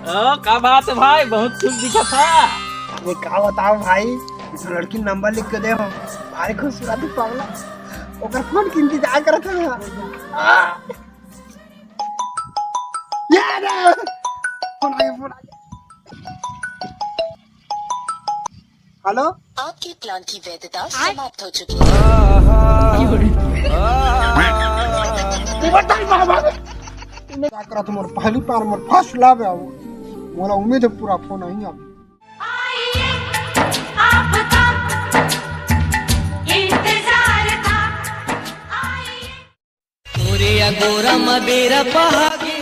का बात है भाई, बहुत खुश दिखा था। ये का बताओ भाई, इस लड़की नंबर लिख के दे हो, भारी खूबसूरत पागला ओकर फोन के इंतजार करत है। यार फोन आ गया। हेलो, आपके प्लान की वैधता समाप्त हो चुकी है। क्या करा तुम्हारे पहली बार मोर फर्स्ट लव है वो, मोला उम्मीद है पूरा फोन नहीं अभी। गोरा मदेरा पहागे